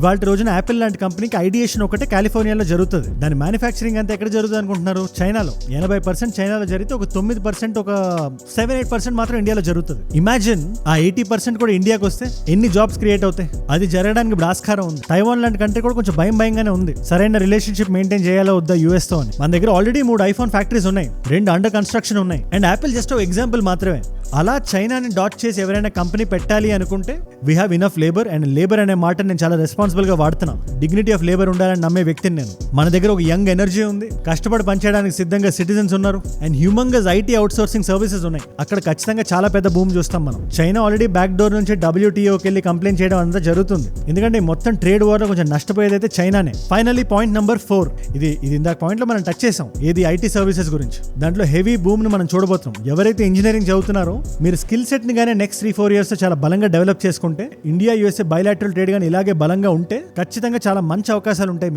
ఇవాళ రోజున యాపిల్ లాంటి కంపెనీకి ఐడియేషన్ ఒకటే కాలిఫోర్నియాలో జరుగుతుంది. దాని మ్యానుఫ్యాక్చరింగ్ అంతా ఎక్కడ జరుగుతుంది అనుకుంటున్నారు? చైనాలో. 80% చైనాలో జరిగితే ఒక 9%, ఒక 7-8% మాత్రం ఇండియాలో జరుగుతుంది. ఇమాజిన్ ఆ 80% కూడా ఇండియాకి వస్తే ఎన్ని జాబ్స్ క్రియేట్ అవుతాయి? అది జరగడానికి ఇప్పుడు ఆస్కారం ఉంది. తైవాన్ లాంటి కంట్రీ కూడా కొంచెం భయంగానే ఉంది, సరైన రిలేషన్షిప్ మెయింటైన్ చేయాలో వద్దా యుఎస్ తో అని. మన దగ్గర ఆల్రెడీ 3 ఐఫోన్ ఫ్యాక్టరీస్ ఉన్నాయి, 2 అండర్ కన్స్ట్రక్షన్ ఉన్నాయి. అండ్ యాపిల్ జస్ట్ ఒక ఎగ్జాంపుల్ మాత్రమే. అలా చైనాని డాట్ చేసి ఎవరైనా కంపెనీ పెట్టాలి అనుకుంటే we have enough labour. And labour అనే మాట నేను చాలా రెస్పాన్సిబుల్ గా వాడుతున్నాను. డిగ్నిటీ ఆఫ్ లేబర్ ఉండాలని నమ్మే వ్యక్తిని నేను. మన దగ్గర ఒక యంగ్ ఎనర్జీ ఉంది, కష్టపడి పనిచేయడానికి సిద్ధంగా సిటిజన్స్ ఉన్నారు. And humongous IT out sourcing services ఉన్నాయి. అక్కడ ఖచ్చితంగా చాలా పెద్ద భూమి చూస్తాం మనం. చైనా ఆల్రెడీ బ్యాక్ డోర్ నుంచి WTOకి వెళ్ళి కంప్లైంట్ చేయడం అంతా జరుగుతుంది. ఎందుకంటే మొత్తం ట్రేడ్ వార్ లో కొంచెం నష్టపోయేదైతే చైనానే. ఫైనల్లీ పాయింట్ నెంబర్ 4, ఇది ఇందాక పాయింట్ లో మనం టచ్ చేసాం, ఏది ఐటీ సర్వీసెస్ గురించి. దాంట్లో హెవీ భూమ్ ని మనం చూడబోతున్నాం. ఎవరైతే ఇంజనీరింగ్ చదువుతున్నారో మీరు స్కిల్ సెట్ ని గానీ నెక్స్ట్ 3-4 years తో చాలా బలంగా డెవలప్ చేసుకుంటే, ఇండియా USA బైలాటరల్ ట్రేడ్ గానీ ఇలాగే బలంగా ఉంటే ఖచ్చితంగా చాలా మంచి అవకాశాలు ఉంటాయి మీకు.